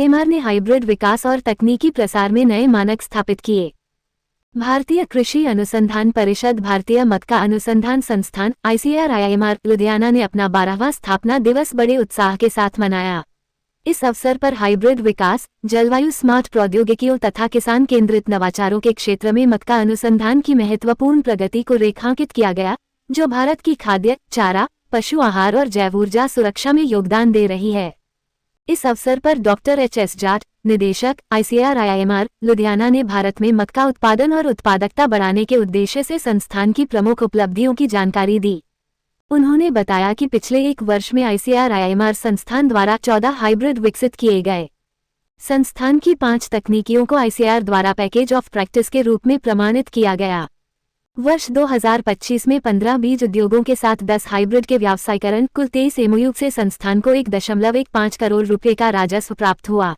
IIMR ने hybrid विकास और तकनीकी प्रसार में नए मानक स्थापित किए। भारतीय कृषि अनुसंधान परिषद, भारतीय मक्का अनुसंधान संस्थान आईसीएआर आईआईएमआर लुधियाना ने अपना 12वां स्थापना दिवस बड़े उत्साह के साथ मनाया। इस अवसर पर हाइब्रिड विकास, जलवायु स्मार्ट प्रौद्योगिकियों तथा किसान केंद्रित नवाचारों के क्षेत्र में मक्का अनुसंधान की महत्वपूर्ण प्रगति को रेखांकित किया गया, जो भारत की खाद्य, चारा, पशु आहार और जैव ऊर्जा सुरक्षा में योगदान दे रही है। इस अवसर पर डॉक्टर एच.एस. जाट, निदेशक आईसीएआर आईआईएमआर लुधियाना ने भारत में मक्का उत्पादन और उत्पादकता बढ़ाने के उद्देश्य से संस्थान की प्रमुख उपलब्धियों की जानकारी दी। उन्होंने बताया कि पिछले एक वर्ष में आईसीएआर आईआईएमआर संस्थान द्वारा 14 हाइब्रिड विकसित किए गए। संस्थान की 5 तकनीकियों को आईसीएआर द्वारा पैकेज ऑफ प्रैक्टिस के रूप में प्रमाणित किया गया। वर्ष 2025 में 15 बीज उद्योगों के साथ 10 हाइब्रिड के व्यावसायीकरण, कुल 23 एमओयू से संस्थान को 1.15 करोड़ रुपये का राजस्व प्राप्त हुआ।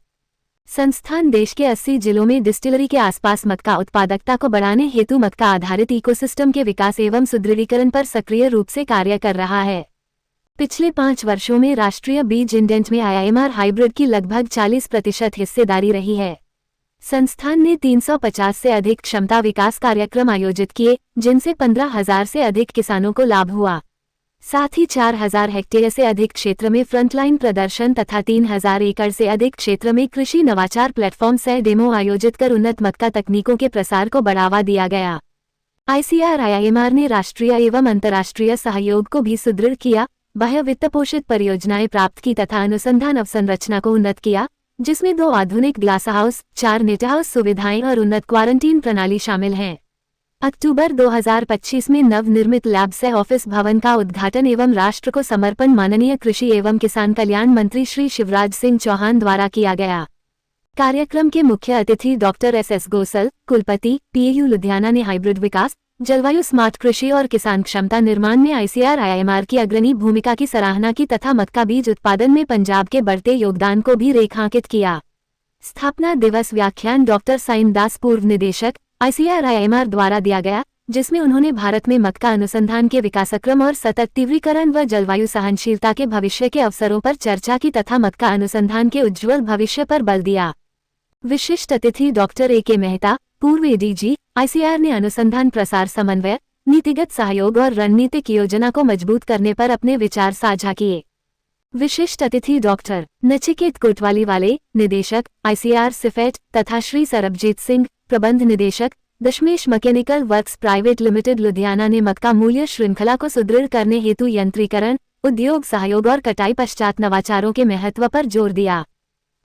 संस्थान देश के 80 जिलों में डिस्टिलरी के आसपास मक्का उत्पादकता को बढ़ाने हेतु मक्का आधारित इकोसिस्टम के विकास एवं सुदृढ़ीकरण पर सक्रिय रूप से कार्य कर रहा है। पिछले 5 वर्षों में राष्ट्रीय बीज इंडेंट में आईआईएमआर हाइब्रिड की लगभग 40% हिस्सेदारी रही है। संस्थान ने 350 से अधिक क्षमता विकास कार्यक्रम आयोजित किए, जिनसे 15,000 से अधिक किसानों को लाभ हुआ। साथ ही 4,000 हेक्टेयर से अधिक क्षेत्र में फ्रंटलाइन प्रदर्शन तथा 3,000 एकड़ से अधिक क्षेत्र में कृषि नवाचार प्लेटफॉर्म से डेमो आयोजित कर उन्नत मक्का तकनीकों के प्रसार को बढ़ावा दिया गया। आईसीएआर आईआईएमआर ने राष्ट्रीय एवं अंतर्राष्ट्रीय सहयोग को भी सुदृढ़ किया, बाह्य वित्त पोषित परियोजनाएं प्राप्त की तथा अनुसंधान अवसंरचना को उन्नत किया, जिसमें 2 आधुनिक ग्लास हाउस, 4 नेट हाउस सुविधाएं और उन्नत क्वारंटीन प्रणाली शामिल हैं। अक्टूबर 2025 में नवनिर्मित लैब सह ऑफिस भवन का उद्घाटन एवं राष्ट्र को समर्पण माननीय कृषि एवं किसान कल्याण मंत्री श्री शिवराज सिंह चौहान द्वारा किया गया। कार्यक्रम के मुख्य अतिथि डॉक्टर एस.एस. गोसल, कुलपति पीएयू लुधियाना ने हाइब्रिड विकास, जलवायु स्मार्ट कृषि और किसान क्षमता निर्माण में आईसीएआर आईआईएमआर की अग्रणी भूमिका की सराहना की तथा मक्का बीज उत्पादन में पंजाब के बढ़ते योगदान को भी रेखांकित किया। स्थापना दिवस व्याख्यान डॉक्टर साइन दास, पूर्व निदेशक आईसीएआर आईआईएमआर द्वारा दिया गया, जिसमें उन्होंने भारत में मक्का अनुसंधान के विकासक्रम और सतत तीव्रीकरण व जलवायु सहनशीलता के भविष्य के अवसरों पर चर्चा की तथा मक्का अनुसंधान के उज्ज्वल भविष्य पर बल दिया। विशिष्ट अतिथि डॉक्टर ए.के. मेहता, पूर्व एडीजी आईसीएआर ने अनुसंधान प्रसार समन्वय, नीतिगत सहयोग और रणनीतिक योजना को मजबूत करने पर अपने विचार साझा किए। विशिष्ट अतिथि डॉक्टर नचिकेत कोटवालीवाले, निदेशक आईसीएआर सिफेट तथा श्री सरबजीत सिंह, प्रबंध निदेशक Dashmesh mechanical works private limited Ludhiana ने मक्का मूल्य श्रृंखला को सुदृढ़ करने हेतु यंत्रीकरण, उद्योग सहयोग और कटाई पश्चात नवाचारों के महत्व पर जोर दिया।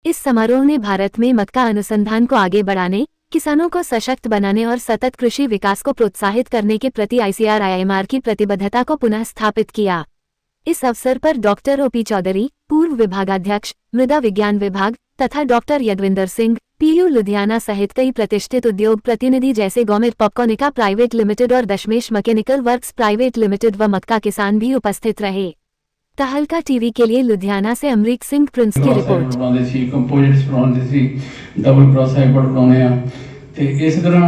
इस समारोह ने भारत में मक्का अनुसंधान को आगे बढ़ाने, किसानों को सशक्त बनाने और सतत कृषि विकास को प्रोत्साहित करने के प्रति आईसीएआर आईआईएमआर की प्रतिबद्धता को पुनः स्थापित किया। इस अवसर पर डॉक्टर ओ.पी. चौधरी, पूर्व विभागाध्यक्ष मृदा विज्ञान विभाग तथा डॉक्टर यदविंदर सिंह, पीयू लुधियाना सहित कई प्रतिष्ठित उद्योग प्रतिनिधि जैसे गवर्नमेंट पॉपकॉर्निका प्राइवेट लिमिटेड और दशमेश मैकेनिकल वर्क्स प्राइवेट लिमिटेड व मक्का किसान भी उपस्थित रहे। तहलका टीवी के लिए लुधियाना से अमरीक सिंह प्रिंस की रिपोर्ट। डबल क्रॉस हाइब्रिड बनाने आ ते इस तरह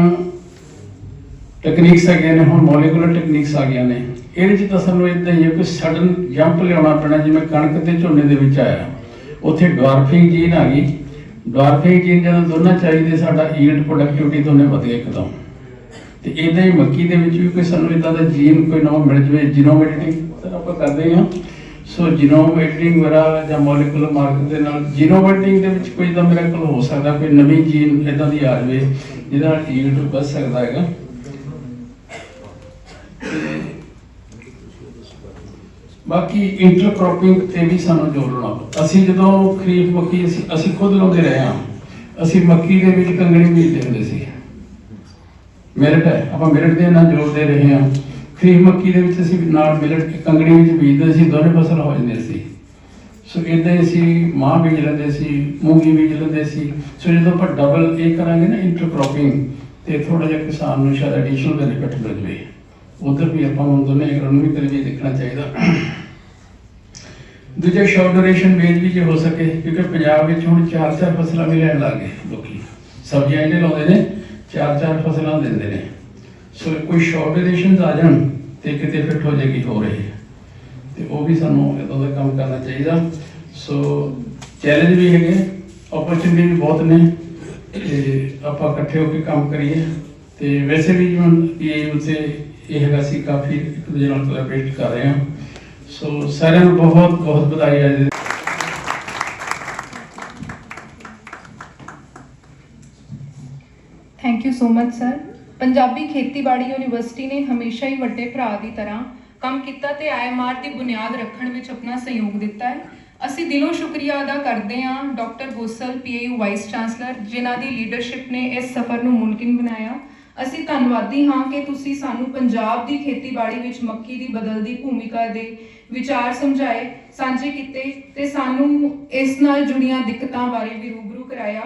टेक्निक्स आ गए ने, हुण मॉलिक्यूलर टेक्निक्स आ गई ने। ਇਹਦੇ ਚ ਤਾਂ ਸਾਨੂੰ ਇਦਾਂ ਹੀ ਕੋਈ ਸਡਨ ਜੰਪ ਲਿਆਉਣਾ ਪੈਣਾ, ਜਿਵੇਂ ਕਣਕ ਤੇ ਝੋਨੇ ਦੇ ਵਿੱਚ ਆਇਆ, ਉੱਥੇ ਡਵਾਰਫਿੰਗ ਜੀਨ ਆ ਗਈ। ਡਵਾਰਫਿੰਗ ਜੀਨ ਜਦੋਂ ਦੋਨਾਂ ਚਾਹੀਦੇ, ਸਾਡਾ ਈਲਡ ਪ੍ਰੋਡਕਟਿਵਿਟੀ ਦੋਨੇ ਵਧੇ ਇੱਕਦਮ। ਤੇ ਇਦਾਂ ਹੀ ਮੱਕੀ ਦੇ ਵਿੱਚ ਵੀ ਕੋਈ ਸਾਨੂੰ ਇਦਾਂ ਦਾ ਜੀਨ ਕੋਈ ਨਵਾਂ ਮਿਲ ਜਵੇ, ਜੀਨੋਮ ਐਡੀਟਿੰਗ ਸਰ ਆਪਾਂ ਕਰਦੇ ਹਾਂ। ਸੋ ਜੀਨੋਮ ਐਡੀਟਿੰਗ ਵਗੈਰਾ ਜਾਂ ਮੋਲੀਕੂਲਰ ਮਾਰਕਰ ਦੇ ਨਾਲ ਜੀਨੋਮ ਐਡੀਟਿੰਗ ਦੇ ਵਿੱਚ ਕੋਈ ਇਦਾਂ ਮਿਰਾਕਲ ਹੋ ਸਕਦਾ, ਕੋਈ ਨਵੀਂ ਜੀਨ ਇਦਾਂ ਦੀ ਆ ਜਾਵੇ ਜਿਹਦੇ ਨਾਲ ਈਲਡ ਵੱਧ ਸਕਦਾ ਹੈਗਾ। बाकी इंटरक्रॉपिंग ते भी सानू जोर लाना। असी जो खरीफ मक्की असी खुद लाते रहे हाँ, असी मक्की दे विच कंगणी बीजते हुंदे सी। मिलट है, आप मिलट दे नाल जोर दे रहे हैं। खरीफ मक्की दे विच असी नाल मिलट कंगणी विच बीजदे सी, दोनों फसल हो जांदे सी। सो इदां असी मां बीज लैंदे सी, मूंगी बीज लैंदे सी। सो जो आप डबल ये करांगे ना इंटरक्रॉपिंग, तो थोड़ा जिहा किसान नूं शायद एडिशनल बेनिफिट मिल जाए। उधर भी आप दोनों इकोनॉमिक भी देखना चाहिए। दूजा शॉर्ट ड्यूरेशन बेज भी जो हो सके, क्योंकि पंजाब में हुण 4-4 फसलां भी लैण लग गए लोग। सब्जियां इन्हें लाते हैं, 4-4 फसलां देंदे ने। सो कोई शॉर्ट ड्यूरेशन आ जाण तो किते फिट हो जाएगी हो रही है, तो वह भी सानू इदां दा काम करना चाहिए। सो चैलेंज भी है, ਓਪਰਚੁਨਿਟੀ ਵੀ ਬਹੁਤ ਨੇ ਤੇ ਆਪਾਂ ਇਕੱਠੇ ਹੋ ਕੇ ਕੰਮ ਕਰੀਏ। ਤੇ ਵੈਸੇ ਵੀ ਜਿਵੇਂ ਪੀਏ ਉਸੇ ਇਹ ਹੈਗਾ ਸੀ ਕਾਫੀ ਇੱਕ ਦੂਜੇ ਨਾਲ ਕੋਲੈਬੋਰੇਟ ਕਰ ਰਹੇ ਹਾਂ। ਸੋ ਸਾਰਿਆਂ ਨੂੰ ਬਹੁਤ ਬਹੁਤ ਵਧਾਈ ਹੈ। Thank you so much sir. Punjabi ਖੇਤੀਬਾੜੀ ਯੂਨੀਵਰਸਿਟੀ ਨੇ ਹਮੇਸ਼ਾ ਹੀ ਵੱਡੇ ਭਰਾ ਦੀ ਤਰ੍ਹਾਂ ਕੰਮ ਕੀਤਾ ਤੇ IMR ਦੀ ਬੁਨਿਆਦ ਰੱਖਣ ਵਿੱਚ ਆਪਣਾ ਸਹਿਯੋਗ ਦਿੱਤਾ ਹੈ। ਅਸੀਂ ਦਿਲੋਂ ਸ਼ੁਕਰੀਆ ਅਦਾ ਕਰਦੇ ਹਾਂ doctor Gosal PAU vice chancellor, ਜਿਨ੍ਹਾਂ ਦੀ ਲੀਡਰਸ਼ਿਪ ਨੇ ਇਸ ਸਫ਼ਰ ਨੂੰ ਮੁਮਕਿਨ ਬਣਾਇਆ। ਅਸੀਂ ਧੰਨਵਾਦੀ ਹਾਂ ਕਿ ਤੁਸੀਂ ਸਾਨੂੰ ਪੰਜਾਬ ਦੀ ਖੇਤੀਬਾੜੀ ਵਿੱਚ ਮੱਕੀ ਦੀ ਬਦਲਦੀ ਭੂਮਿਕਾ ਦੇ ਵਿਚਾਰ ਸਮਝਾਏ, ਸਾਂਝੇ ਕੀਤੇ ਤੇ ਸਾਨੂੰ ਇਸ ਨਾਲ ਜੁੜੀਆਂ ਦਿੱਕਤਾਂ ਬਾਰੇ ਵੀ ਰੂਬਰੂ ਕਰਾਇਆ।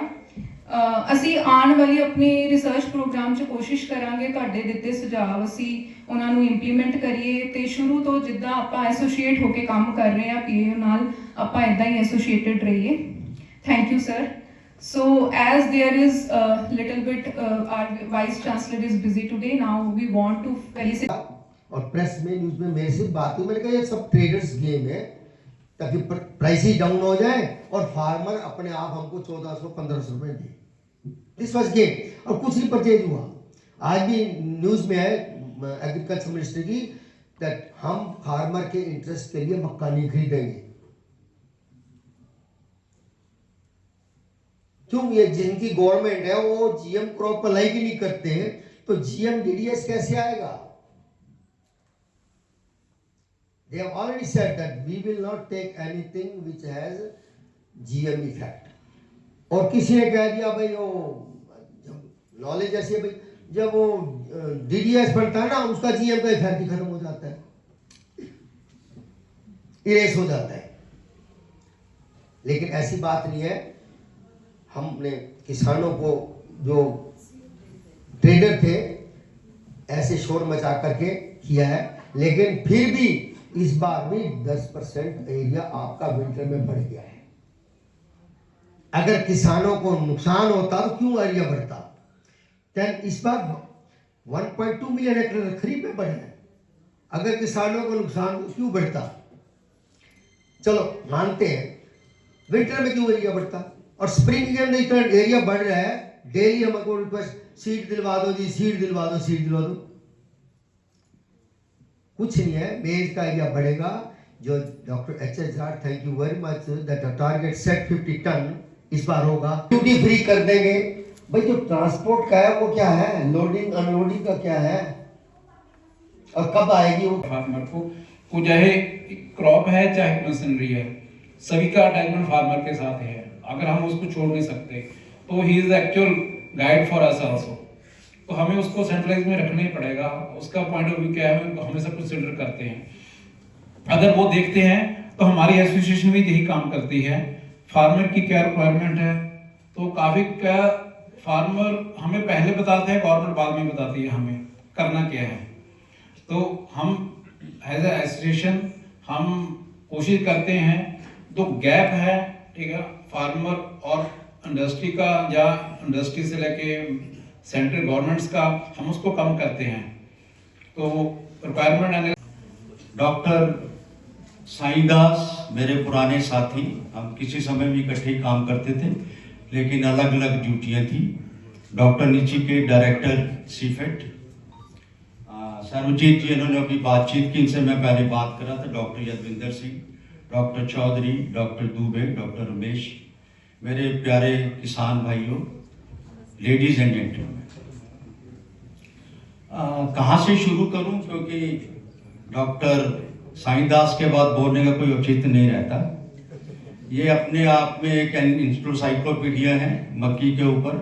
ਅਸੀਂ ਆਉਣ ਵਾਲੀ ਆਪਣੀ ਰਿਸਰਚ ਪ੍ਰੋਗਰਾਮ 'ਚ ਕੋਸ਼ਿਸ਼ ਕਰਾਂਗੇ ਤੁਹਾਡੇ ਦਿੱਤੇ ਸੁਝਾਅ ਅਸੀਂ ਉਹਨਾਂ ਨੂੰ ਇੰਪਲੀਮੈਂਟ ਕਰੀਏ ਤੇ ਸ਼ੁਰੂ ਤੋਂ ਜਿੱਦਾਂ ਆਪਾਂ ਐਸੋਸੀਏਟ ਹੋ ਕੇ ਕੰਮ ਕਰ ਰਹੇ ਹਾਂ PAU ਨਾਲ, ਆਪਾਂ ਇਦਾਂ ਹੀ ਐਸੋਸੀਏਟਡ ਰਹੀਏ। Thank you sir. So as there is a little bit our vice chancellor is busy today, now we want to felicitate और प्रेस में न्यूज में मेरे से बात हुई, मैंने कहा ये सब ट्रेडर्स गेम है ताकि प्राइस ही डाउन हो जाए और फार्मर अपने आप हमको 1400-1500 रुपए दे। दिस वाज गेम और कुछ नहीं परचेज हुआ। आज भी न्यूज में है एग्रीकल्चर मिनिस्ट्री की दैट हम फार्मर के इंटरेस्ट के लिए मक्का नहीं खरीदेंगे। क्यों? ये जिनकी गवर्नमेंट है वो GM क्रॉप अलाई की नहीं करते हैं तो GM DDS कैसे आएगा? They have already said that we will not take anything which has GM effect. और किसी ने कह दिया भाई वो नॉलेज ऐसी है भाई, जब वो DDS बनता है ना उसका GM का इफेक्ट ही खत्म हो जाता है, इरेज हो जाता है। लेकिन ऐसी बात नहीं है। हमने किसानों को जो ट्रेडर थे ऐसे शोर मचा करके किया है, लेकिन फिर भी इस बार भी 10% एरिया आपका विंटर में बढ़ गया है। अगर किसानों को नुकसान होता तो क्यों एरिया बढ़ता? इस बार 1.2 मिलियन हेक्टेयर खरीफ में बढ़ा है। अगर किसानों को नुकसान तो क्यों बढ़ता? चलो मानते हैं विंटर में क्यों एरिया बढ़ता, और स्प्रिंग के अंदर इतना एरिया बढ़ रहा है। डेली हमको रिक्वेस्ट सीट दिलवा दो जी, सीट दिलवा दो, सीट दिलवा दो। कुछ नहीं है, मेज का एरिया बढ़ेगा। जो doctor HH Jat, thank you very much that target set 50 ton इस बार होगा। ड्यूटी फ्री कर देंगे। भाई जो ट्रांसपोर्ट का है वो क्या है, लोडिंग अनलोडिंग का क्या है और कब आएगी वो? फार्मर को चाहे क्रॉप है चाहे मशीनरी है, सभी का अटैचमेंट फार्मर के साथ है। अगर हम उसको छोड़ नहीं सकते तो he is actual guide for us also. तो हमें उसको सेंट्रलाइज में रखना ही पड़ेगा। उसका पॉइंट ऑफ व्यू क्या है हम हमेशा कंसिडर करते हैं। अगर वो देखते हैं तो हमारी एसोसिएशन भी यही काम करती है। फार्मर की क्या रिक्वायरमेंट है तो काफी क्या फार्मर हमें पहले बताते हैं, गवर्नमेंट बाद में बताती है हमें करना क्या है। तो हम एज ए एसोसिएशन हम कोशिश करते हैं जो गैप है, ठीक है, फार्मर और इंडस्ट्री का या इंडस्ट्री से लेके सेंट्रल गवर्नमेंट्स का, हम उसको कम करते हैं। तो रिक्वायरमेंट डॉक्टर साईदास मेरे पुराने साथी, हम किसी समय भी इकट्ठे काम करते थे लेकिन अलग अलग ड्यूटियां थी। Doctor Nachiket director CIPHET, Sarvjeet जी इन्होंने अभी बातचीत की, इनसे मैं पहले बात करा था। Doctor Yadvinder Singh, doctor Chaudhary, doctor Dubey, doctor Ramesh, मेरे प्यारे किसान भाइयों, लेडीज एंड जेंटलमैन, कहाँ से शुरू करूं क्योंकि डॉक्टर साईदास के बाद बोलने का कोई औचित्य नहीं रहता। ये अपने आप में एक इंसाइक्लोपीडिया है मक्की के ऊपर,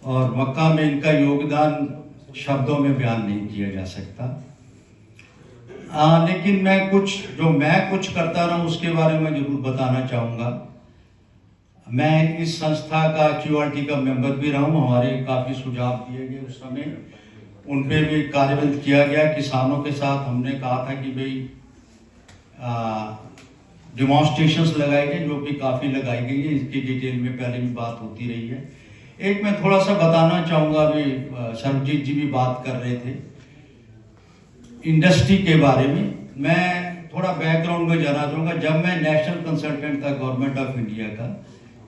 और मक्का में इनका योगदान शब्दों में बयान नहीं किया जा सकता। लेकिन मैं कुछ करता रहा उसके बारे में जरूर बताना चाहूँगा। मैं इस संस्था का QRT का मेंबर भी रहा हूँ। हमारे काफ़ी सुझाव दिए गए उस समय, उन पे भी कार्यान्वित किया गया। किसानों के साथ हमने कहा था कि भाई डिमॉन्स्ट्रेशंस लगाई गई, जो कि काफ़ी लगाई गई है। इसकी डिटेल में पहले भी बात होती रही है। एक मैं थोड़ा सा बताना चाहूँगा, अभी सर्वजीत जी भी बात कर रहे थे इंडस्ट्री के बारे में। मैं थोड़ा बैकग्राउंड में जाना चाहूँगा। जब मैं नेशनल कंसल्टेंट था गवर्नमेंट ऑफ इंडिया का,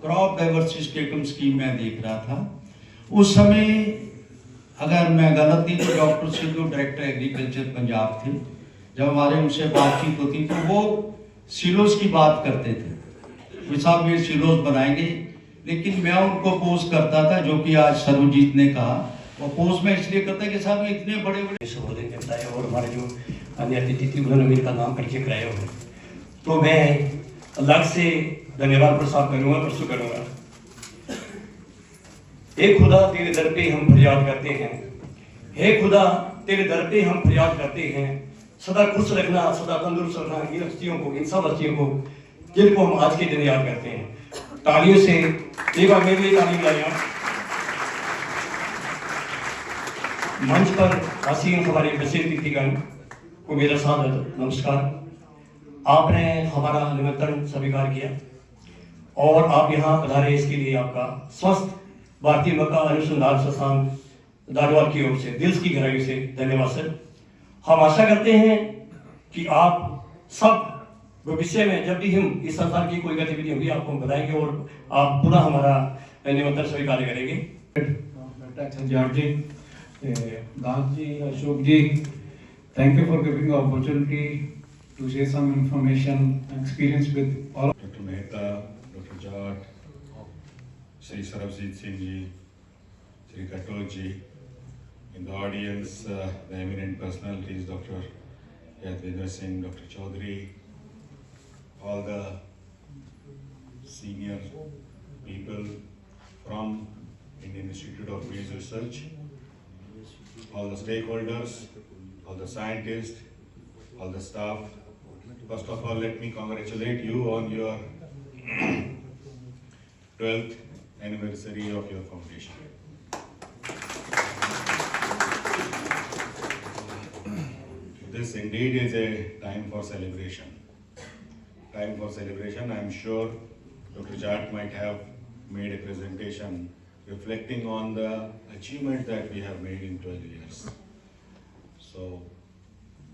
क्रॉप डाइवर्सिफिकेशन स्कीम मैं देख रहा था। उस समय अगर मैं गलत नहीं तो doctor Sidhu director agriculture Punjab थे, जब हमारे उनसे बातचीत होती तो वो सिलोस की बात करते थे कि साहब ये सिलोस बनाएंगे, लेकिन मैं उनको अपोज करता था, जो कि आज सर्वजीत ने कहा। अपोज में इसलिए करता है कि साहब ये इतने बड़े बड़े संबोधन करता है और हमारे जो अन्य अतिथि थी उन्होंने मेरे का नाम परिचय कराया हुआ, तो मैं अलग से धन्यवाद प्रस्ताव करूंगा, प्रस्तुत करूंगा। हे खुदा तेरे दर पे हम फरियाद करते हैं, हे खुदा तेरे दर पे हम फरियाद करते हैं, सदा खुश रखना, सदा तंदुरुस्त रखना इन हस्तियों को, इन सब हस्तियों को जिनको हम आज के दिन याद करते हैं। तालियों से एक बार मेरे लिए ताली बजाइए। मंच पर आसीन हमारे बशीर अतिथिगण को मेरा सादर नमस्कार। आपने हमारा निमंत्रण स्वीकार किया और आप यहाँ पधारे, इसके लिए आपका स्वस्थ भारतीय मक्का अनुसंधान संस्थान धारवाड़ की ओर से दिल की गहराई से धन्यवाद सर। हम आशा करते हैं कि आप सब भविष्य में जब भी हम इस संस्थान की कोई गतिविधि होगी आपको हम बताएंगे और आप पुनः हमारा निमंत्रण स्वीकार करेंगे। दास जी, अशोक जी, thank you for giving the opportunity to share some information and experience with all. Dr. Mehta, Dr. Jat, Sri Sarabjit Singh ji, Sri Katok ji, in the audience, the eminent personalities, Dr. Yadvinder Singh, Dr. Chaudhary, all the senior people from Indian Institute of Maize Research, all the stakeholders, all the scientists, all the staff. First of all, let me congratulate you on your 12th anniversary of your foundation. This indeed is a time for celebration. Time for celebration. I am sure Dr. Jat might have made a presentation reflecting on the achievements that we have made in 12 years. So,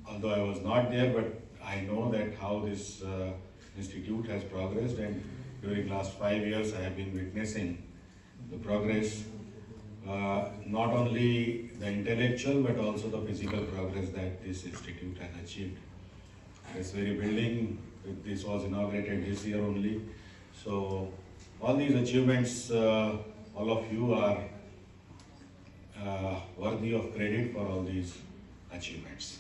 although I was not there, but I know that how this institute has progressed, and during last 5 years I have been witnessing the progress, not only the intellectual but also the physical progress that this institute has achieved. This very building, this was inaugurated this year only. So all these achievements, all of you are worthy of credit for all these achievements.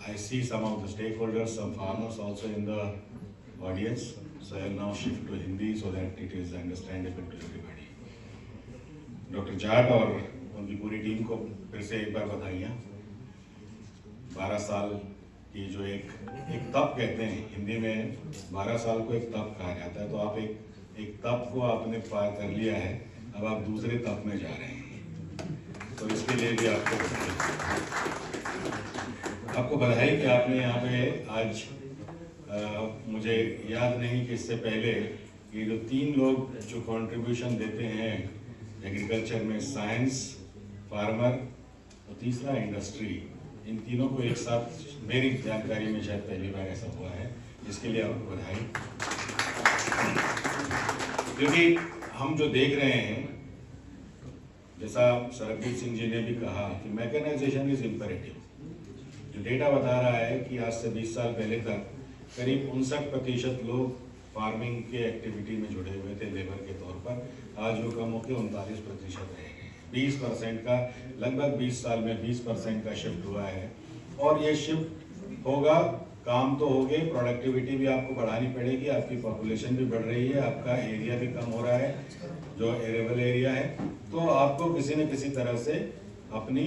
I see some of the stakeholders, some farmers also in the audience. So I will now shift to Hindi so that it is understandable to everybody. Doctor Jat और उनकी पूरी team को फिर से एक बार बधाइयाँ। 12 साल की जो एक तप कहते हैं हिंदी में, 12 साल को एक तप कहा जाता है। तो आप एक तप को आपने पार कर लिया है, अब आप दूसरे तप में जा रहे हैं, तो इसके लिए भी आपको बधाई कि आपने यहाँ पे आज मुझे याद नहीं कि इससे पहले ये जो 3 लोग जो कंट्रीब्यूशन देते हैं एग्रीकल्चर में, साइंस, फार्मर और तीसरा इंडस्ट्री, इन तीनों को एक साथ मेरी जानकारी में शायद पहली बार ऐसा हुआ है, इसके लिए आपको बधाई। क्योंकि हम जो देख रहे हैं, जैसा सरबजीत सिंह जी ने भी कहा कि मैकेनाइजेशन इज इम्पेरेटिव। जो डेटा बता रहा है कि आज से 20 साल पहले तक करीब 59% लोग फार्मिंग के एक्टिविटी में जुड़े हुए थे लेबर के तौर पर, आज वो कम होकर 39% रह गए। 20% का, लगभग 20 साल में 20% का शिफ्ट हुआ है। और ये शिफ्ट होगा, काम तो हो गए, प्रोडक्टिविटी भी आपको बढ़ानी पड़ेगी, आपकी पॉपुलेशन भी बढ़ रही है, आपका एरिया भी कम हो रहा है, जो एरेबल एरिया है, तो आपको किसी न किसी तरह से अपनी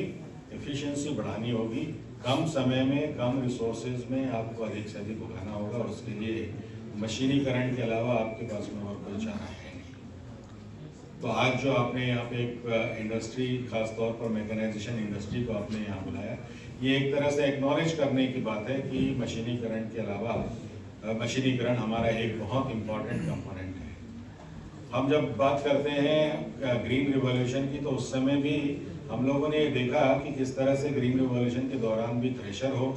एफिशिएंसी बढ़ानी होगी। कम समय में, कम रिसोर्सेज में आपको अधिक से अधिक उगाना होगा, और उसके लिए मशीनीकरण के अलावा आपके पास में और कोई चारा है नहीं। तो आज जो आपने यहाँ पे एक इंडस्ट्री, खास तौर पर मैकेनाइजेशन इंडस्ट्री को आपने यहाँ बुलाया, ये एक तरह से एक्नॉलेज करने की बात है कि मशीनीकरण के अलावा मशीनीकरण हमारा एक बहुत इम्पॉर्टेंट कंपोनेंट है। हम जब बात करते हैं ग्रीन रिवॉल्यूशन की, तो उस समय भी हम लोगों ने देखा कि किस तरह से ग्रीन रिवॉल्यूशन के दौरान भी थ्रेशर हो,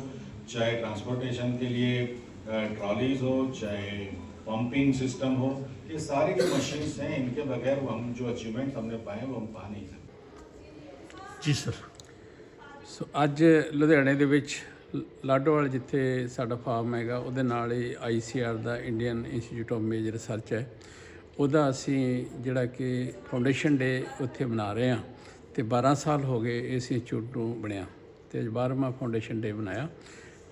चाहे ट्रांसपोर्टेशन के लिए ट्रॉलीज हो चाहे पंपिंग सिस्टम हो, ये सारी जो मशीन्स हैं इनके बगैर हम जो अचीवमेंट हमने पाए वो हम पा नहीं सकते। जी सर। ਸੋ ਅੱਜ ਲੁਧਿਆਣੇ ਦੇ ਵਿੱਚ ਲਾਡੋਵਾਲ ਜਿੱਥੇ ਸਾਡਾ ਫਾਰਮ ਹੈਗਾ ਉਹਦੇ ਨਾਲ ਹੀ ICR the Indian institute of major research ਹੈ, ਉਹਦਾ ਅਸੀਂ ਜਿਹੜਾ ਕਿ ਫਾਊਂਡੇਸ਼ਨ ਡੇ ਉੱਥੇ ਮਨਾ ਰਹੇ ਹਾਂ ਤੇ 12 ਸਾਲ ਹੋ ਗਏ ਇਸ ਇੰਸਟੀਚਿਊਟ ਨੂੰ ਬਣਿਆ ਤੇ ਅੱਜ 12ਵਾਂ ਫਾਊਂਡੇਸ਼ਨ ਡੇ ਮਨਾਇਆ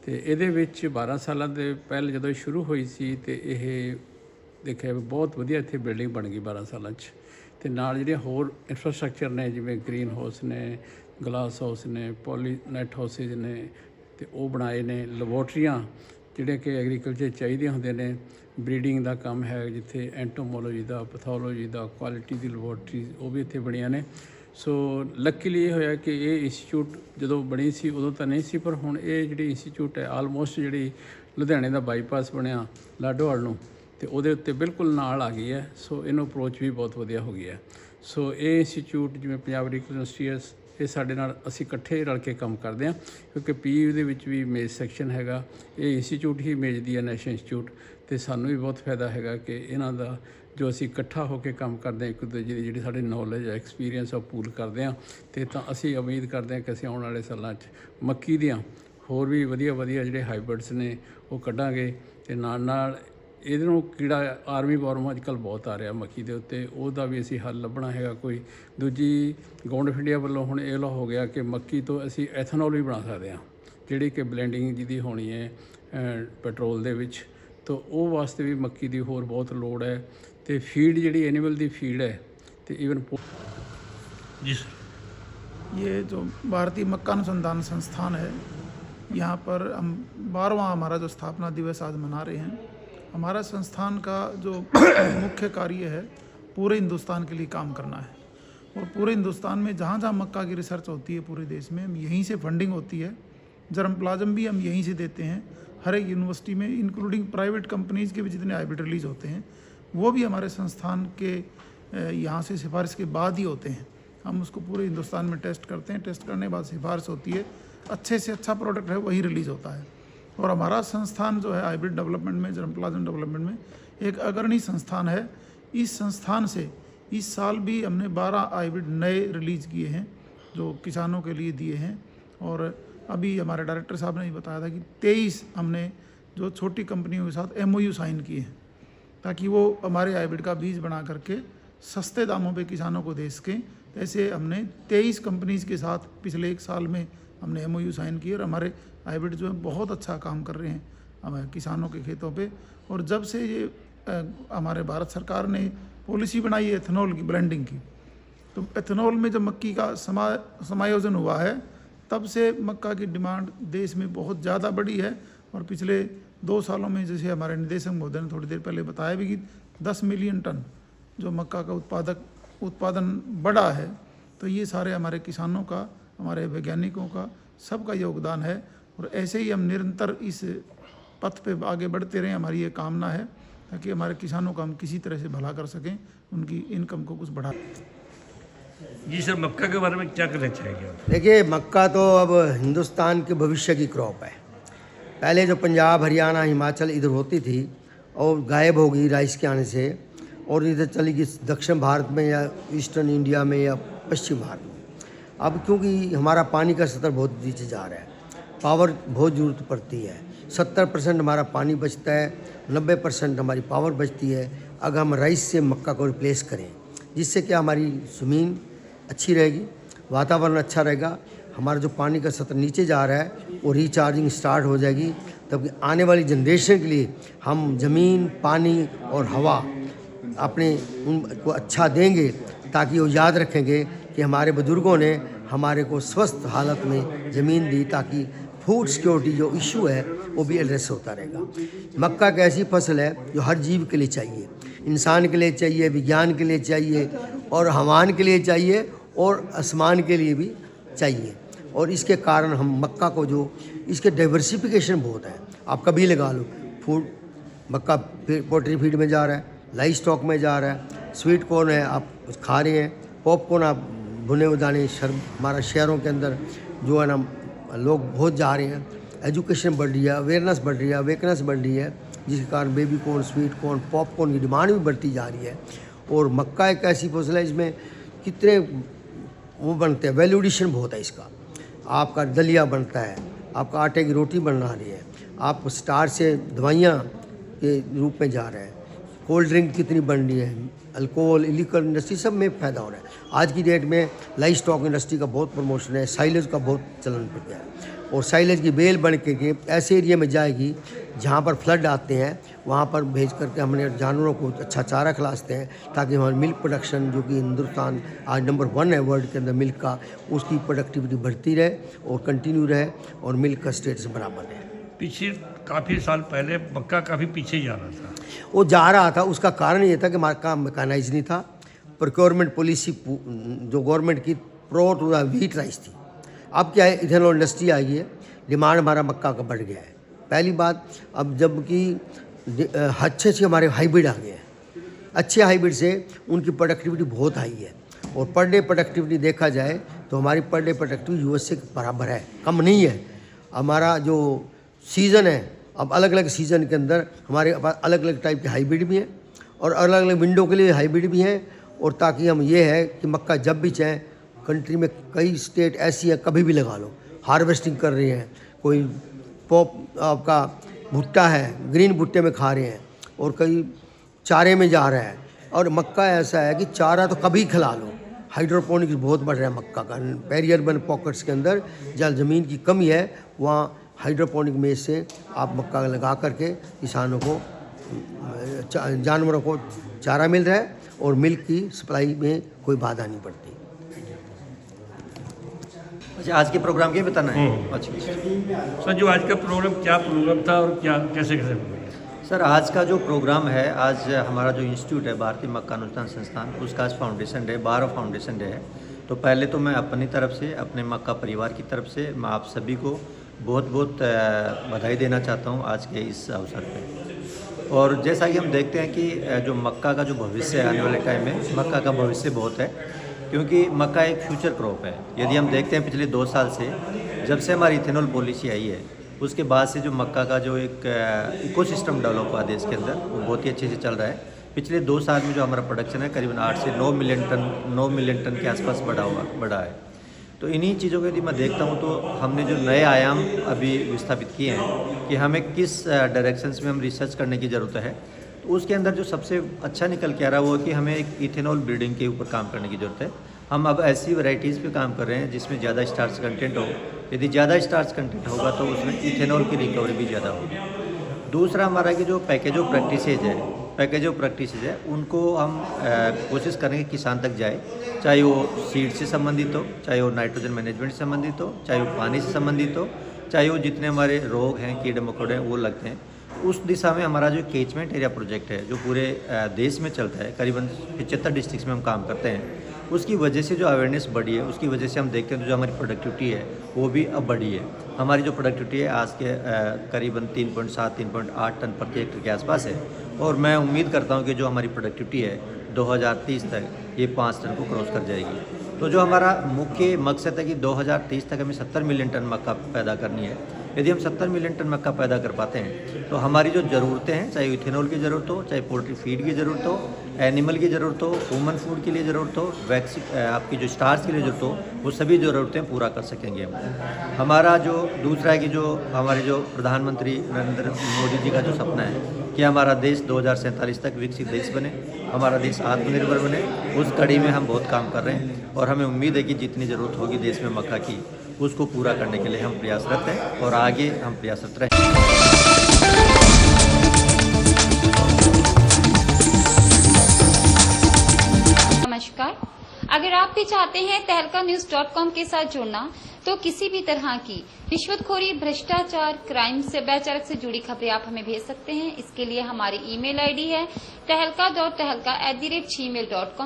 ਤੇ ਇਹਦੇ ਵਿੱਚ 12 ਸਾਲਾਂ ਦੇ ਪਹਿਲ ਜਦੋਂ ਸ਼ੁਰੂ ਹੋਈ ਸੀ ਤੇ ਇਹ ਦੇਖਿਆ ਵੀ ਬਹੁਤ ਵਧੀਆ ਇੱਥੇ ਬਿਲਡਿੰਗ ਬਣ ਗਈ 12 ਸਾਲਾਂ 'ਚ ਤੇ ਨਾਲ ਜਿਹੜੀਆਂ ਹੋਰ ਇਨਫਰਾਸਟਰਕਚਰ ਨੇ ਜਿਵੇਂ ਗ੍ਰੀਨ ਹਾਊਸ ਨੇ, ਗਲਾਸ ਹਾਊਸ ਨੇ, ਪੋਲੀ ਨੈਟ ਹਾਊਸਿਸ ਨੇ ਤੇ ਉਹ ਬਣਾਏ ਨੇ, ਲੈਬੋਰਟਰੀਆਂ ਜਿਹੜੀਆਂ ਕਿ ਐਗਰੀਕਲਚਰ ਚਾਹੀਦੀਆਂ ਹੁੰਦੇ ਨੇ, ਬਰੀਡਿੰਗ ਦਾ ਕੰਮ ਹੈ ਜਿੱਥੇ ਐਂਟੋਮੋਲੋਜੀ ਦਾ, ਪੈਥੋਲੋਜੀ ਦਾ, ਕੁਆਲਿਟੀ ਦੀ ਲੈਬੋਰਟਰੀ ਉਹ ਵੀ ਇੱਥੇ ਬਣੀਆਂ ਨੇ। ਸੋ ਲੱਕੀਲੀ ਇਹ ਹੋਇਆ ਕਿ ਇਹ ਇੰਸਟੀਚਿਊਟ ਜਦੋਂ ਬਣੀ ਸੀ ਉਦੋਂ ਤਾਂ ਨਹੀਂ ਸੀ, ਪਰ ਹੁਣ ਇਹ ਜਿਹੜੀ ਇੰਸਟੀਚਿਊਟ ਹੈ ਆਲਮੋਸਟ ਜਿਹੜੀ ਲੁਧਿਆਣੇ ਦਾ ਬਾਈਪਾਸ ਬਣਿਆ ਲਾਡੋਵਾਲ ਨੂੰ ਤੇ ਉਹਦੇ ਉੱਤੇ ਬਿਲਕੁਲ ਨਾਲ ਆ ਗਈ ਹੈ। ਸੋ ਇਹਨੂੰ ਅਪਰੋਚ ਵੀ ਬਹੁਤ ਵਧੀਆ ਹੋ ਗਈ ਹੈ। ਸੋ ਇਹ ਇੰਸਟੀਚਿਊਟ ਜਿਵੇਂ ਪੰਜਾਬ ਐਗਰੀਕਲਚਰ ਯੂਨੀਵਰਸਿਟੀ ਇਹ ਸਾਡੇ ਨਾਲ ਅਸੀਂ ਇਕੱਠੇ ਰਲ ਕੇ ਕੰਮ ਕਰਦੇ ਹਾਂ ਕਿਉਂਕਿ PU ਦੇ ਵਿੱਚ ਵੀ ਮੇਜ਼ ਸੈਕਸ਼ਨ ਹੈਗਾ, ਇਹ ਇੰਸਟੀਚਿਊਟ ਹੀ ਮੇਜ਼ਦੀ ਹੈ ਨੈਸ਼ਨਲ ਇੰਸਟੀਚਿਊਟ ਤੇ ਸਾਨੂੰ ਵੀ ਬਹੁਤ ਫਾਇਦਾ ਹੈਗਾ ਕਿ ਇਹਨਾਂ ਦਾ ਜੋ ਅਸੀਂ ਇਕੱਠਾ ਹੋ ਕੇ ਕੰਮ ਕਰਦੇ ਹਾਂ, ਇੱਕ ਦੂਜੇ ਦੀ ਜਿਹੜੀ ਸਾਡੀ ਨੌਲੇਜ ਐਕਸਪੀਰੀਅੰਸ ਉਹ ਪੂਲ ਕਰਦੇ ਹਾਂ ਤੇ ਤਾਂ ਅਸੀਂ ਉਮੀਦ ਕਰਦੇ ਹਾਂ ਕਿ ਅਸੀਂ ਆਉਣ ਵਾਲੇ ਸਾਲਾਂ 'ਚ ਮੱਕੀ ਦੀਆਂ ਹੋਰ ਵੀ ਵਧੀਆ ਵਧੀਆ ਜਿਹੜੇ ਹਾਈਬ੍ਰਿਡਸ ਨੇ ਉਹ ਕੱਢਾਂਗੇ ਤੇ ਨਾਲ ਨਾਲ ਇਹਦੇ ਨੂੰ ਕੀੜਾ ਆਰਮੀ ਵਾਰਮ ਅੱਜ ਕੱਲ੍ਹ ਬਹੁਤ ਆ ਰਿਹਾ ਮੱਕੀ ਦੇ ਉੱਤੇ, ਉਹਦਾ ਵੀ ਅਸੀਂ ਹੱਲ ਲੱਭਣਾ ਹੈਗਾ ਕੋਈ। ਦੂਜੀ ਗੌਰਮੈਂਟ ਆਫ ਇੰਡੀਆ ਵੱਲੋਂ ਹੁਣ ਇਹ ਹੋ ਗਿਆ ਕਿ ਮੱਕੀ ਤੋਂ ਅਸੀਂ ਐਥਨੋਲ ਵੀ ਬਣਾ ਸਕਦੇ ਹਾਂ ਜਿਹੜੀ ਕਿ ਬਲੈਂਡਿੰਗ ਜਿਹਦੀ ਹੋਣੀ ਹੈ ਪੈਟਰੋਲ ਦੇ ਵਿੱਚ, ਤਾਂ ਉਹ ਵਾਸਤੇ ਵੀ ਮੱਕੀ ਦੀ ਹੋਰ ਬਹੁਤ ਲੋੜ ਹੈ ਤੇ ਫੀਡ ਜਿਹੜੀ ਐਨੀਮਲ ਦੀ ਫੀਡ ਹੈ ਤੇ ਈਵਨ जी सर। ये जो भारतीय मक्का अनुसंधान संस्थान है, यहाँ पर हम 12वां हमारा जो स्थापना दिवस आज मना रहे हैं। हमारा संस्थान का जो मुख्य कार्य है पूरे हिंदुस्तान के लिए काम करना है और पूरे हिंदुस्तान में जहाँ जहाँ मक्का की रिसर्च होती है पूरे देश में हम यहीं से फंडिंग होती है। जर्मप्लाज्म भी हम यहीं से देते हैं हर एक यूनिवर्सिटी में, इंक्लूडिंग प्राइवेट कंपनीज़ के भी जितने हाइब्रिड रिलीज होते हैं वो भी हमारे संस्थान के यहाँ से सिफारिश के बाद ही होते हैं। हम उसको पूरे हिंदुस्तान में टेस्ट करते हैं, टेस्ट करने के बाद सिफारिश होती है, अच्छे से अच्छा प्रोडक्ट है वही रिलीज़ होता है। और हमारा संस्थान जो है हाइब्रिड डेवलपमेंट में, जर्मप्लाज्म डेवलपमेंट में एक अग्रणी संस्थान है। इस संस्थान से इस साल भी हमने 12 हाइब्रिड नए रिलीज़ किए हैं जो किसानों के लिए दिए हैं। और अभी हमारे डायरेक्टर साहब ने बताया था कि 23 हमने जो छोटी कंपनियों के साथ MOU साइन किए हैं ताकि वो हमारे हाइब्रिड का बीज बना करके सस्ते दामों पे किसानों को दे सकें। ऐसे हमने 23 कंपनीज़ के साथ पिछले 1 साल में हमने MOU साइन किए और हमारे हाइब्रिड जो है बहुत अच्छा काम कर रहे हैं हमारे किसानों के खेतों पे। और जब से ये हमारे भारत सरकार ने पॉलिसी बनाई है एथेनॉल की ब्लेंडिंग की, तो एथेनॉल में जब मक्की का समायोजन हुआ है तब से मक्का की डिमांड देश में बहुत ज़्यादा बढ़ी है। और पिछले 2 सालों में जैसे हमारे निदेशक महोदय ने थोड़ी देर पहले बताया भी कि 10 मिलियन टन जो मक्का का उत्पादन बढ़ा है, तो ये सारे हमारे किसानों का, हमारे वैज्ञानिकों का, सबका योगदान है। और ऐसे ही हम निरंतर इस पथ पे आगे बढ़ते रहें, हमारी ये कामना है ताकि हमारे किसानों का हम किसी तरह से भला कर सकें, उनकी इनकम को कुछ बढ़ा। जी सर, मक्का के बारे में क्या कहना चाहेंगे आप? देखिए, मक्का तो अब हिंदुस्तान के भविष्य की क्रॉप है। पहले जो पंजाब, हरियाणा, हिमाचल इधर होती थी और गायब हो गई राइस के आने से, और इधर चली गई दक्षिण भारत में या ईस्टर्न इंडिया में या पश्चिम भारत में। अब क्योंकि हमारा पानी का स्तर बहुत नीचे जा रहा है, पावर बहुत ज़रूरत पड़ती है, 70% हमारा पानी बचता है, 90% हमारी पावर बचती है। अगर हम राइस से मक्का को रिप्लेस करें जिससे कि हमारी ज़मीन अच्छी रहेगी, वातावरण अच्छा रहेगा, हमारा जो पानी का स्तर नीचे जा रहा है वो रिचार्जिंग स्टार्ट हो जाएगी। तब आने वाली जनरेशन के लिए हम ज़मीन, पानी और हवा अपने उनको अच्छा देंगे ताकि वो याद रखेंगे कि हमारे बुज़ुर्गों ने हमारे को स्वस्थ हालत में ज़मीन दी, ताकि फूड सिक्योरिटी जो इशू है वो भी एड्रेस होता रहेगा। मक्का एक ऐसी फसल है जो हर जीव के लिए चाहिए, इंसान के लिए चाहिए, विज्ञान के लिए चाहिए और हवान के लिए चाहिए और आसमान के लिए भी चाहिए। और इसके कारण हम मक्का को जो इसके डाइवर्सिफिकेशन बहुत है, आप कभी लगा लो, फूड मक्का पोल्ट्री फीड में जा रहा है, लाइव स्टॉक में जा रहा है, स्वीट कॉर्न है आप खा रहे हैं, पॉपकॉर्न आप भुने हुए दाने हमारा शहरों के अंदर जो है ना लोग बहुत जा रहे हैं। एजुकेशन बढ़ रही है, अवेयरनेस बढ़ रही है, अवेकनेस बढ़ रही है, जिसके कारण baby corn, sweet corn, popcorn की डिमांड भी बढ़ती जा रही है। और मक्का एक ऐसी फसल है इसमें कितने वो बनते हैं, वैल्यू एडिशन बहुत है इसका। आपका दलिया बनता है, आपका आटे की रोटी बन रही है, आप स्टार से दवाइयाँ के रूप में जा रहे हैं, कोल्ड ड्रिंक कितनी बन रही है, अल्कोहल, इलीगल इंडस्ट्री सब में फ़ायदा हो रहा है। आज की डेट में लाइव स्टॉक इंडस्ट्री का बहुत प्रमोशन है, साइलेज का बहुत चलन पड़ गया है। और साइलेज की बेल बन के ऐसे एरिया में जाएगी जहाँ पर फ्लड आते हैं, वहाँ पर भेज करके हमने जानवरों को अच्छा चारा खिलाते हैं, ताकि हमारी मिल्क प्रोडक्शन, जो कि हिंदुस्तान आज नंबर 1 है वर्ल्ड के अंदर मिल्क का, उसकी प्रोडक्टिविटी बढ़ती रहे और कंटिन्यू रहे और मिल्क का स्टेटस बराबर रहे। पीछे काफ़ी साल पहले मक्का काफ़ी पीछे जा रहा था। वो जा रहा था, उसका कारण ये था कि मक्का मैकेनाइज नहीं था। प्रोक्योरमेंट पॉलिसी जो गवर्नमेंट की pro to the wheat rice थी। अब क्या है, इथेनॉल इंडस्ट्री आई है, डिमांड हमारा मक्का का बढ़ गया है। पहली बात, अब जबकि अच्छे से हमारे हाइब्रिड आ गए हैं, अच्छे हाइब्रिड से उनकी प्रोडक्टिविटी बहुत हाई है। और पर डे प्रोडक्टिविटी देखा जाए तो हमारी पर डे प्रोडक्टिविटी यूएसए के बराबर है, कम नहीं है। हमारा जो सीज़न है, अब अलग अलग सीज़न के अंदर हमारे पास अलग अलग टाइप के हाइब्रिड भी हैं और अलग अलग विंडो के लिए हाइब्रिड भी हैं। और ताकि हम ये है कि मक्का जब भी चाहें, कंट्री में कई स्टेट ऐसी है कभी भी लगा लो, हार्वेस्टिंग कर रही हैं, कोई पॉप आपका भुट्टा है, ग्रीन भुट्टे में खा रहे हैं, और कई चारे में जा रहा है। और मक्का ऐसा है कि चारा तो कभी खिला लो। हाइड्रोपोनिक्स बहुत बढ़ रहा है मक्का का, पेरी अर्बन पॉकेट्स के अंदर जहाँ ज़मीन की कमी है वहाँ हाइड्रोपोनिक में से आप मक्का लगा करके किसानों को, जानवरों को चारा मिल रहा है और मिल्क की सप्लाई में कोई बाधा नहीं पड़ती। अच्छा, आज के प्रोग्राम के बताना है। अच्छा सर, जो आज का प्रोग्राम क्या प्रोग्राम था और क्या कैसे कैसे सर, आज का जो प्रोग्राम है, आज हमारा जो इंस्टीट्यूट है भारतीय मक्का अनुसंधान संस्थान, उसका आज फाउंडेशन डे, 12 फाउंडेशन डे है। तो पहले तो मैं अपनी तरफ से, अपने मक्का परिवार की तरफ से मैं आप सभी को बहुत बहुत बधाई देना चाहता हूँ आज के इस अवसर पे। और जैसा कि हम देखते हैं कि जो मक्का का जो भविष्य है आने वाले टाइम में, मक्का का भविष्य बहुत है, क्योंकि मक्का एक फ्यूचर क्रॉप है। यदि हम देखते हैं पिछले 2 साल से, जब से हमारी इथेनॉल पॉलिसी आई है, उसके बाद से जो मक्का का जो एक इकोसिस्टम डेवलप हुआ देश के अंदर, वो बहुत ही अच्छे से चल रहा है। पिछले 2 साल में जो हमारा प्रोडक्शन है करीबन 8 से 9 मिलियन टन के आसपास बढ़ा है। तो इन्हीं चीज़ों को यदि मैं देखता हूँ तो हमने जो नए आयाम अभी विस्थापित किए हैं कि हमें किस डायरेक्शंस में हम रिसर्च करने की ज़रूरत है, तो उसके अंदर जो सबसे अच्छा निकल के आ रहा है वो है कि हमें एक इथेनॉल ब्रीडिंग के ऊपर काम करने की ज़रूरत है। हम अब ऐसी वैरायटीज़ पे काम कर रहे हैं जिसमें ज़्यादा स्टार्च कंटेंट हो। यदि ज़्यादा स्टार्च कंटेंट होगा तो उसमें इथेनॉल की रिकवरी भी ज़्यादा होगी। दूसरा हमारा कि जो पैकेज ऑफ प्रैक्टिसेज है उनको हम कोशिश करेंगे किसान तक जाए, चाहे वो सीड से संबंधित हो, चाहे वो नाइट्रोजन मैनेजमेंट से संबंधित हो, चाहे वो पानी से संबंधित हो, चाहे वो जितने हमारे रोग हैं, कीड़े मकोड़े हैं वो लगते हैं। उस दिशा में हमारा जो केचमेंट एरिया प्रोजेक्ट है जो पूरे देश में चलता है, करीबन 75 डिस्ट्रिक्ट्स में हम काम करते हैं, उसकी वजह से जो अवेयरनेस बढ़ी है, उसकी वजह से हम देखते हैं तो जो हमारी प्रोडक्टिविटी है वो भी अब बढ़ी है। हमारी जो प्रोडक्टिविटी है आज के करीबन 3.7-3.8 टन प्रति हेक्टेयर के आसपास है। और मैं उम्मीद करता हूँ कि जो हमारी प्रोडक्टिविटी है 2030 तक ये 5 टन को क्रॉस कर जाएगी। तो जो हमारा मुख्य मकसद है कि 2030 तक हमें 70 मिलियन टन मक्का पैदा करनी है। यदि हम 70 मिलियन टन मक्का पैदा कर पाते हैं तो हमारी जो ज़रूरतें हैं, चाहे इथेनॉल की ज़रूरत हो, चाहे पोल्ट्री फीड की ज़रूरत हो, एनिमल की ज़रूरत हो, ह्यूमन फूड के लिए ज़रूरत हो, वैक्सीन आपकी जो स्टार्च के लिए ज़रूरत हो, वो सभी ज़रूरतें पूरा कर सकेंगे हम। हमारा जो दूसरा है कि जो हमारे जो प्रधानमंत्री नरेंद्र मोदी जी का जो सपना है कि हमारा देश 2047 तक विकसित देश बने, हमारा देश आत्मनिर्भर बने, उस कड़ी में हम बहुत काम कर रहे हैं। और हमें उम्मीद है कि जितनी ज़रूरत होगी देश में मक्का की, उसको पूरा करने के लिए हम प्रयासरत हैं और आगे हम प्रयासरत रहें। नमस्कार, अगर आप भी चाहते हैं tehlkanews.com के साथ जुड़ना, तो किसी भी तरह की रिश्वतखोरी, भ्रष्टाचार, क्राइम, सभ्याचारक से जुड़ी खबरें आप हमें भेज सकते हैं। इसके लिए हमारी email ID है tehlka.tehlka@gmail.com।